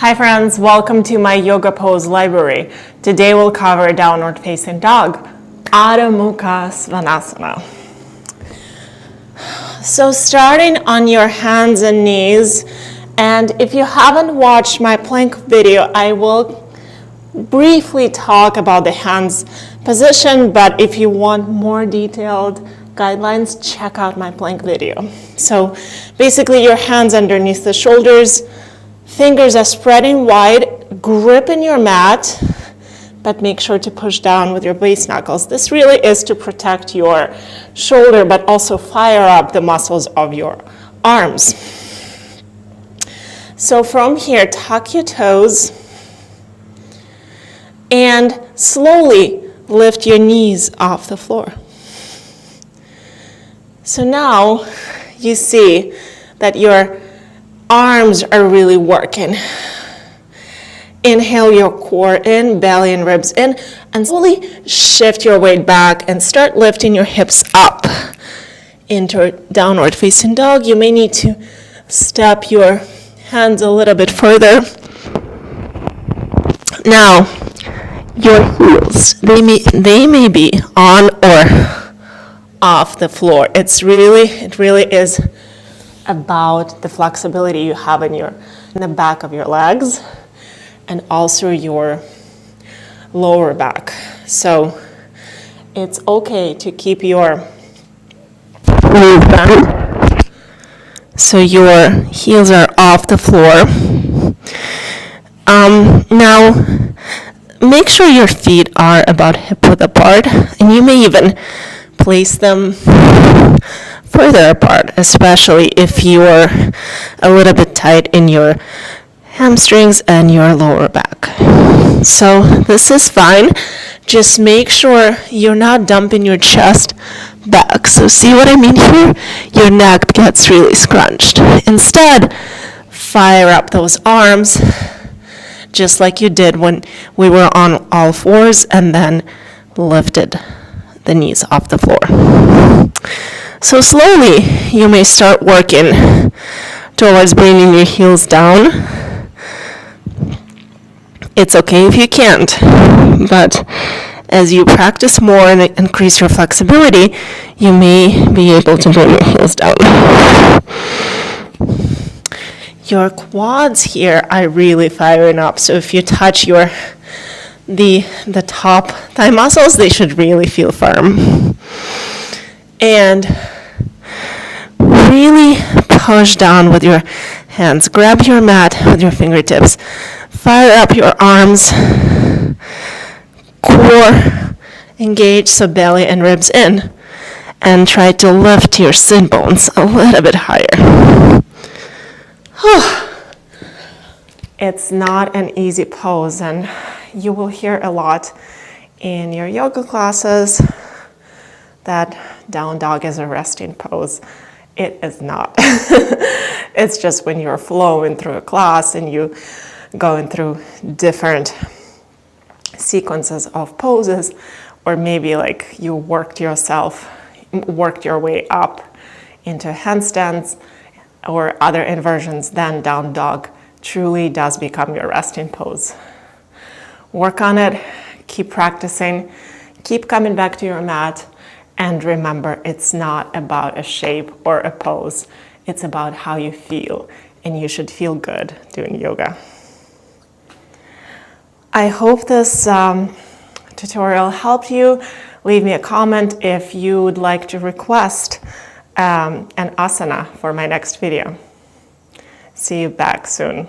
Hi friends, welcome to my yoga pose library. Today we'll cover downward facing dog, Adho Mukha Svanasana. So starting on your hands and knees, and if you haven't watched my plank video, I will briefly talk about the hands position, but if you want more detailed guidelines, check out my plank video. So basically your hands underneath the shoulders, fingers are spreading wide, gripping your mat, but make sure to push down with your base knuckles. This really is to protect your shoulder, but also fire up the muscles of your arms. So from here, tuck your toes and slowly lift your knees off the floor. So now you see that your arms are really working. Inhale your core in, belly and ribs in, and slowly shift your weight back and start lifting your hips up into downward facing dog. You may need to step your hands a little bit further. Now, your heels, they may be on or off the floor. It really is about the flexibility you have in the back of your legs and also your lower back. So it's okay to keep your knees bent so your heels are off the floor. Now make sure your feet are about hip-width apart, and you may even place them further apart, especially if you're a little bit tight in your hamstrings and your lower back. So this is fine. Just make sure you're not dumping your chest back. So see what I mean here? Your neck gets really scrunched. Instead, fire up those arms just like you did when we were on all fours and then lifted the knees off the floor. So slowly, you may start working towards bringing your heels down. It's okay if you can't, but as you practice more and increase your flexibility, you may be able to bring your heels down. Your quads here are really firing up, so if you touch the top thigh muscles, they should really feel firm. And really push down with your hands. Grab your mat with your fingertips. Fire up your arms. Core engage, so belly and ribs in. And try to lift your sit bones a little bit higher. It's not an easy pose, and you will hear a lot in your yoga classes that down dog is a resting pose. It is not. It's just when you're flowing through a class and you going through different sequences of poses, or maybe like you worked your way up into handstands or other inversions, then down dog truly does become your resting pose. Work on it, keep practicing, keep coming back to your mat, and remember, it's not about a shape or a pose. It's about how you feel, and you should feel good doing yoga. I hope this tutorial helped you. Leave me a comment if you would like to request an asana for my next video. See you back soon.